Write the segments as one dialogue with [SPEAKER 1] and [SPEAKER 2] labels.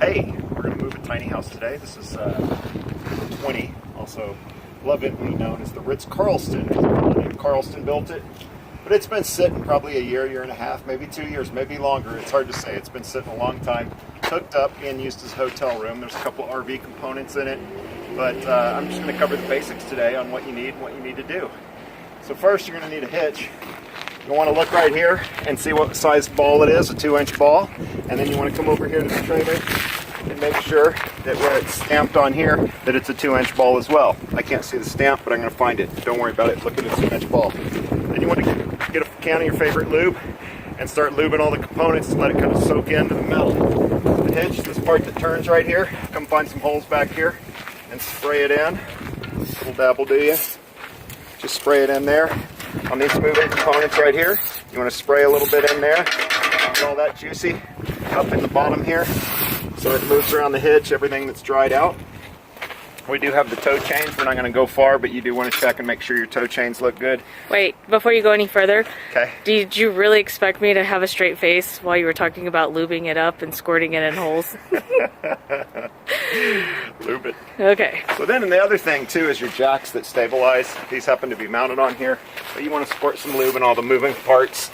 [SPEAKER 1] Hey, we're going to move a tiny house today. This is 20, also lovingly known as the Ritz-Carlston. Carlston built it, but it's been sitting probably a year, year and a half, maybe 2 years, maybe longer. It's hard to say. It's been sitting a long time. Hooked up and used as a hotel room. There's a couple RV components in it, but I'm just going to cover the basics today on what you need and what you need to do. So first, you're going to need a hitch. You want to look right here and see what size ball it is, a 2-inch ball, and then you want to come over here to the trailer and make sure that where it's stamped on here that it's a 2-inch ball as well. I can't see the stamp, but I'm going to find it. Don't worry about it. Look at the 2-inch ball. Then you want to get a can of your favorite lube and start lubing all the components to let it kind of soak into the metal. The hitch, this part that turns right here, come find some holes back here and spray it in. Little dab will do you. Just spray it in there. On these moving components right here, you want to spray a little bit in there. Get all that juicy up in the bottom here so it moves around the hitch, everything that's dried out. We do have the toe chains. We're not going to go far, but you do want to check and make sure your toe chains look good. Wait,
[SPEAKER 2] Before you go any further,
[SPEAKER 1] okay.
[SPEAKER 2] Did you really expect me to have a straight face while you were talking about lubing it up and squirting it in holes?
[SPEAKER 1] Lube it.
[SPEAKER 2] Okay.
[SPEAKER 1] So then the other thing too is your jacks that stabilize. These happen to be mounted on here, but you want to squirt some lube in all the moving parts.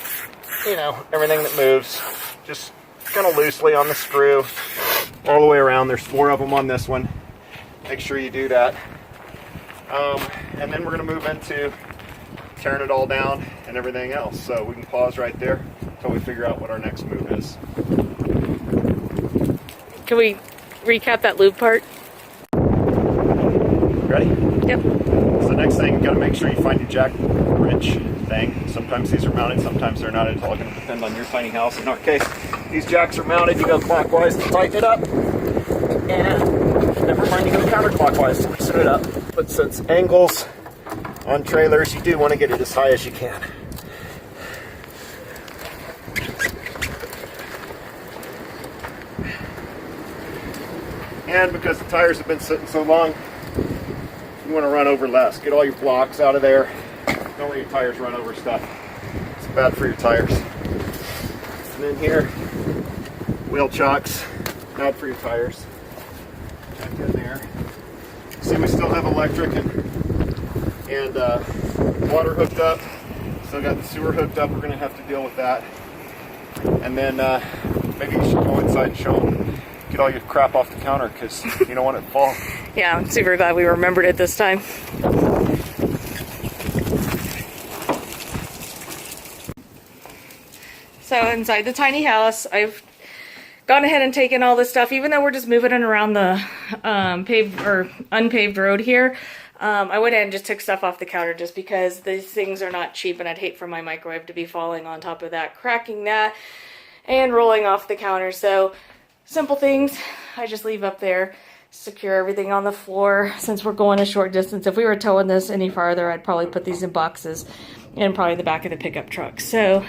[SPEAKER 1] You know, everything that moves. Just kind of loosely on the screw all the way around. There's 4 of them on this one. Make sure you do that. And then we're going to move into tearing it all down and everything else. So we can pause right there until we figure out what our next move is.
[SPEAKER 2] Can we recap that lube part?
[SPEAKER 1] Ready?
[SPEAKER 2] Yep.
[SPEAKER 1] So the next thing, you got to make sure you find your jack wrench thing. Sometimes these are mounted, sometimes they're not. It's all going to depend on your tiny house. In our case, these jacks are mounted. You go clockwise to tighten it up. And never mind, you go counterclockwise to loosen it up. But since angles on trailers, you do want to get it as high as you can. And because the tires have been sitting so long, you want to run over less. Get all your blocks out of there. Don't let your tires run over stuff. It's bad for your tires. And then here, wheel chocks, bad for your tires. Check in there. See, we still have electric and water hooked up. Still got the sewer hooked up. We're going to have to deal with that. And then maybe you should go inside and show them. Get all your crap off the counter because you don't want it to fall.
[SPEAKER 2] Yeah, I'm super glad we remembered it this time. So inside the tiny house, I've gone ahead and taken all this stuff, even though we're just moving it around the paved or unpaved road here. I went ahead and just took stuff off the counter just because these things are not cheap and I'd hate for my microwave to be falling on top of that, cracking that, and rolling off the counter. So simple things I just leave up there, secure everything on the floor since we're going a short distance. If we were towing this any farther, I'd probably put these in boxes and probably the back of the pickup truck. So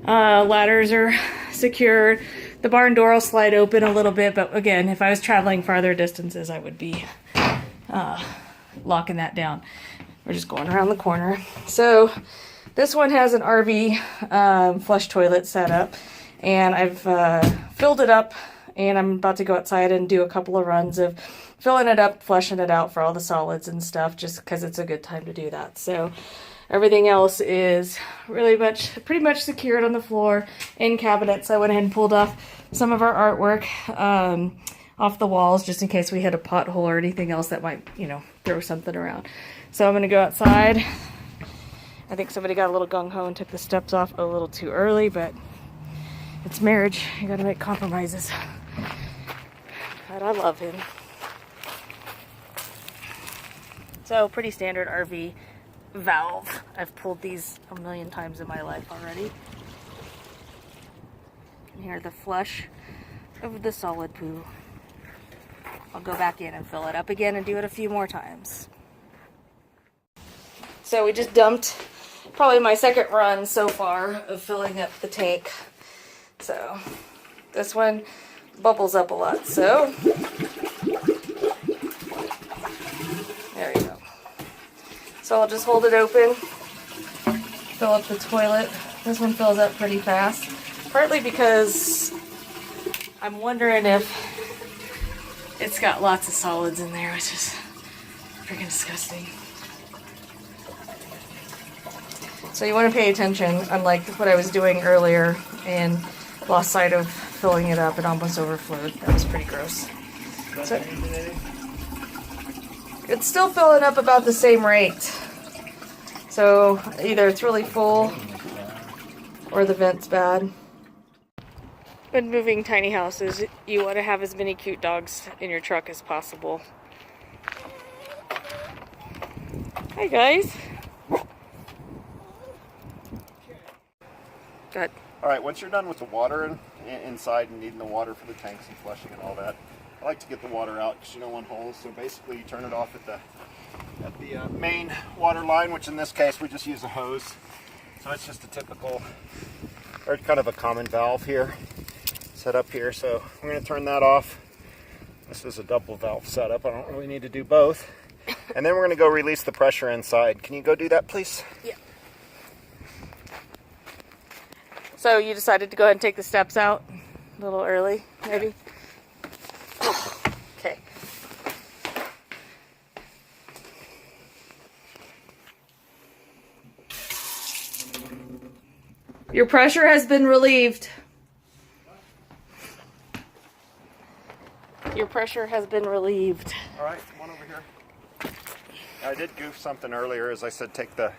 [SPEAKER 2] ladders are secured. The barn door will slide open a little bit, but again, if I was traveling farther distances, I would be locking that down. We're just going around the corner. So this one has an RV flush toilet set up, and I've filled it up, and I'm about to go outside and do a couple of runs of filling it up, flushing it out for all the solids and stuff, just because it's a good time to do that. So everything else is pretty much secured on the floor in cabinets. I went ahead and pulled off some of our artwork off the walls just in case we hit a pothole or anything else that might, throw something around. So I'm going to go outside. I think somebody got a little gung-ho and took the steps off a little too early, but it's marriage. You got to make compromises. But I love him. So pretty standard RV valve. I've pulled these a million times in my life already. And here the flush of the solid poo. I'll go back in and fill it up again and do it a few more times. So we just dumped probably my second run so far of filling up the tank. So this one bubbles up a lot. So there you go. So I'll just hold it open, fill up the toilet. This one fills up pretty fast, partly because I'm wondering if it's got lots of solids in there, which is freaking disgusting. So you want to pay attention, unlike what I was doing earlier and lost sight of filling it up. It almost overflowed. That was pretty gross. So, it's still filling up about the same rate. So either it's really full or the vent's bad. When moving tiny houses, you want to have as many cute dogs in your truck as possible. Hi guys. Good.
[SPEAKER 1] Alright, once you're done with the water inside and needing the water for the tanks and flushing and all that, I like to get the water out because you don't want holes. So basically you turn it off at the main water line, which in this case we just use a hose. So it's just a typical, or kind of a common valve here, set up here. So I'm going to turn that off. This is a double valve setup. I don't really need to do both. And then we're going to go release the pressure inside. Can you go do that, please?
[SPEAKER 2] Yeah. So you decided to go ahead and take the steps out a little early, maybe? Okay. Your pressure has been relieved. Your pressure has been relieved.
[SPEAKER 1] All right, come on over here. I did goof something earlier, as I said, take the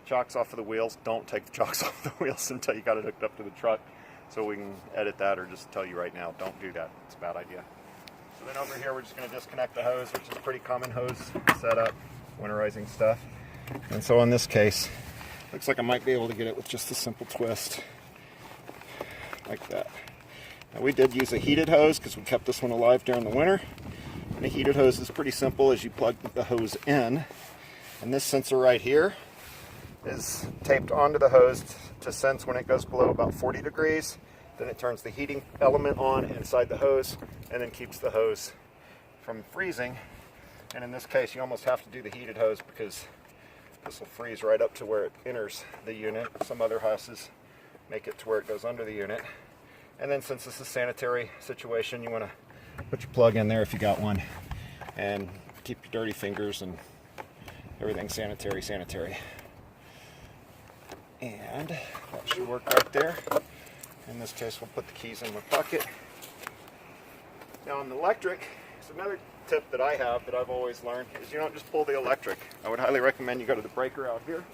[SPEAKER 1] chocks off of the wheels. Don't take the chocks off the wheels until you got it hooked up to the truck. So we can edit that or just tell you right now, don't do that. It's a bad idea. So then over here, we're just going to disconnect the hose, which is a pretty common hose setup, winterizing stuff. And so in this case, looks like I might be able to get it with just a simple twist, like that. Now we did use a heated hose because we kept this one alive during the winter. And a heated hose is pretty simple as you plug the hose in. And this sensor right here is taped onto the hose to sense when it goes below about 40 degrees. Then it turns the heating element on inside the hose and then keeps the hose from freezing. And in this case, you almost have to do the heated hose because this will freeze right up to where it enters the unit. Some other houses make it to where it goes under the unit. And then since this is a sanitary situation, you want to put your plug in there if you got one and keep your dirty fingers and everything sanitary. And that should work right there. In this case, we'll put the keys in my pocket. Now on the electric, it's another tip that I have that I've always learned is you don't just pull the electric. I would highly recommend you go to the breaker out here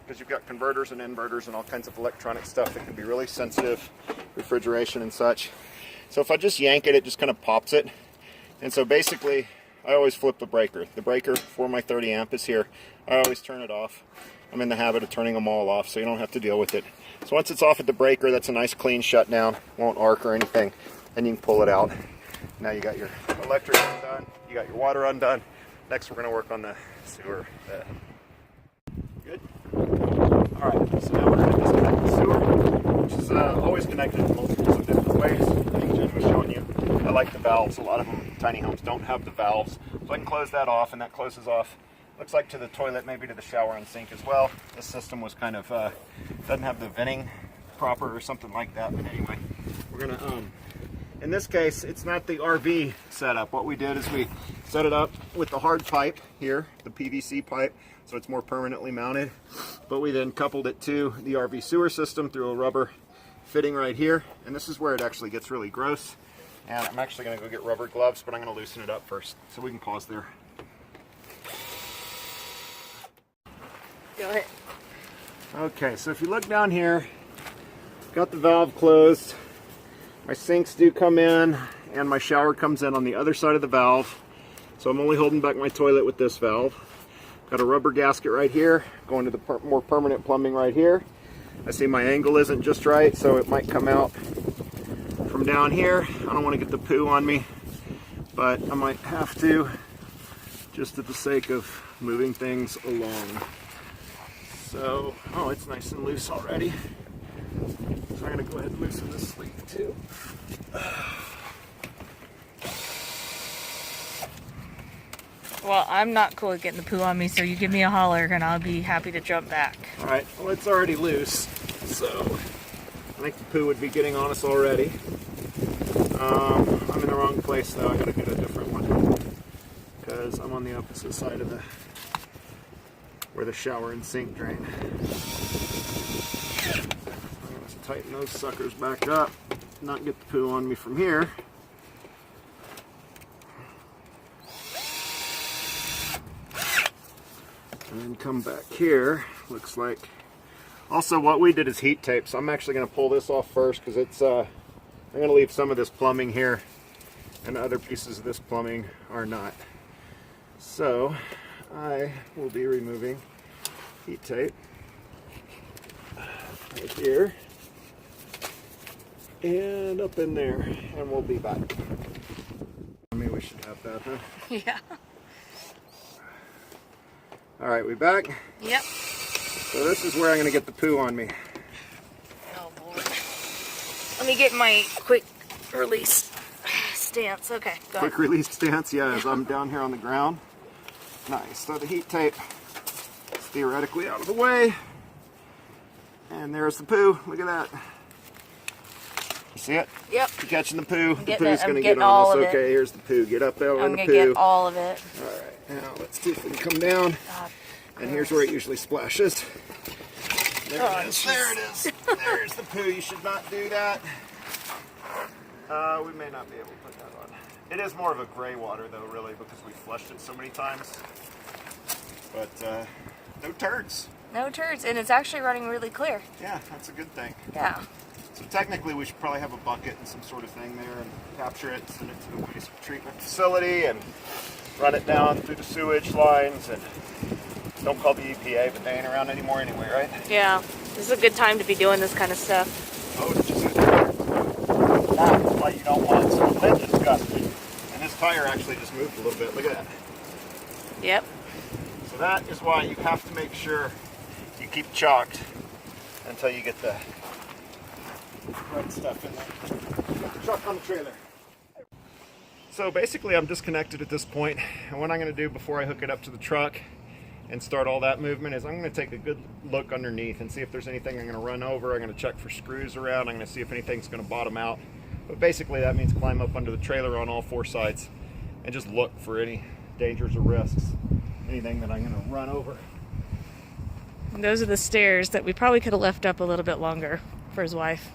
[SPEAKER 1] because you've got converters and inverters and all kinds of electronic stuff that can be really sensitive, refrigeration and such. So if I just yank it, it just kind of pops it. And so basically, I always flip the breaker. The breaker for my 30 amp is here. I always turn it off. I'm in the habit of turning them all off so you don't have to deal with it. So once it's off at the breaker, that's a nice clean shutdown. Won't arc or anything. And you can pull it out. Now you got your electric undone. You got your water undone. Next we're going to work on the sewer bed. Good? Alright, so now we're going to disconnect the sewer, which is always connected in multiple different ways. I think Jen was showing you. I like the valves. A lot of them, tiny homes, don't have the valves. So I can close that off, and that closes off, looks like to the toilet, maybe to the shower and sink as well. This system was kind of, doesn't have the venting proper or something like that. But anyway, we're going to, in this case, it's not the RV setup. What we did is we set it up with the hard pipe here, the PVC pipe, so it's more permanently mounted. But we then coupled it to the RV sewer system through a rubber fitting right here. And this is where it actually gets really gross. And I'm actually going to go get rubber gloves, but I'm going to loosen it up first. So we can pause there.
[SPEAKER 2] Go ahead.
[SPEAKER 1] Okay, so if you look down here, got the valve closed. My sinks do come in, and my shower comes in on the other side of the valve. So I'm only holding back my toilet with this valve. Got a rubber gasket right here, going to the more permanent plumbing right here. I see my angle isn't just right, so it might come out from down here. I don't want to get the poo on me, but I might have to, just at the sake of moving things along. So, oh, it's nice and loose already. So I'm going to go ahead and loosen this sleeve too.
[SPEAKER 2] Well, I'm not cool with getting the poo on me, so you give me a holler and I'll be happy to jump back.
[SPEAKER 1] Alright, well it's already loose, so I think the poo would be getting on us already. I'm in the wrong place though. I gotta get a different one because I'm on the opposite side of where the shower and sink drain. I'm gonna tighten those suckers back up, not get the poo on me from here. And then come back here. Looks like. Also, what we did is heat tape, so I'm actually going to pull this off first because it's. I'm going to leave some of this plumbing here, and other pieces of this plumbing are not. So I will be removing heat tape right here and up in there, and we'll be back. Maybe we should have that, huh?
[SPEAKER 2] Yeah.
[SPEAKER 1] All right, we back?
[SPEAKER 2] Yep.
[SPEAKER 1] So this is where I'm going to get the poo on me.
[SPEAKER 2] Oh, Lord. Let me get my quick release stance. Okay, go
[SPEAKER 1] Quick release stance, yeah, as I'm down here on the ground. Nice. So the heat tape is theoretically out of the way. And there's the poo. Look at that. You see it?
[SPEAKER 2] Yep.
[SPEAKER 1] You catching the poo? The
[SPEAKER 2] getting
[SPEAKER 1] poo's
[SPEAKER 2] it.
[SPEAKER 1] going to
[SPEAKER 2] I'm
[SPEAKER 1] get
[SPEAKER 2] getting all
[SPEAKER 1] on
[SPEAKER 2] of
[SPEAKER 1] us.
[SPEAKER 2] it.
[SPEAKER 1] Okay, here's the poo. Get up there
[SPEAKER 2] I'm
[SPEAKER 1] in the
[SPEAKER 2] going
[SPEAKER 1] poo.
[SPEAKER 2] to get all of it.
[SPEAKER 1] All right, now let's see if we can come down.
[SPEAKER 2] God,
[SPEAKER 1] and here's where it usually splashes. There
[SPEAKER 2] Oh,
[SPEAKER 1] it is.
[SPEAKER 2] jeez.
[SPEAKER 1] There it is. There's the poo. You should not do that. We may not be able to put that on. It is more of a gray water though, really, because we flushed it so many times. But no turds.
[SPEAKER 2] No turds, and it's actually running really clear.
[SPEAKER 1] Yeah, that's a good thing.
[SPEAKER 2] Yeah.
[SPEAKER 1] So technically we should probably have a bucket and some sort of thing there and capture it, send it to the waste treatment facility and run it down through the sewage lines. And don't call the EPA, but they ain't around anymore anyway, right?
[SPEAKER 2] Yeah. This is a good time to be doing this kind of stuff.
[SPEAKER 1] Oh, it's just that's why you don't want some engine disgusting. And this tire actually just moved a little bit. Look at that.
[SPEAKER 2] Yep.
[SPEAKER 1] So that is why you have to make sure you keep chalked until you get the right stuff in there. Put the truck on the trailer. So basically I'm disconnected at this point, and what I'm going to do before I hook it up to the truck and start all that movement is I'm going to take a good look underneath and see if there's anything I'm going to run over. I'm going to check for screws around. I'm going to see if anything's going to bottom out. But basically that means climb up under the trailer on all four sides and just look for any dangers or risks, anything that I'm going to run over.
[SPEAKER 2] And those are the stairs that we probably could have left up a little bit longer for his wife.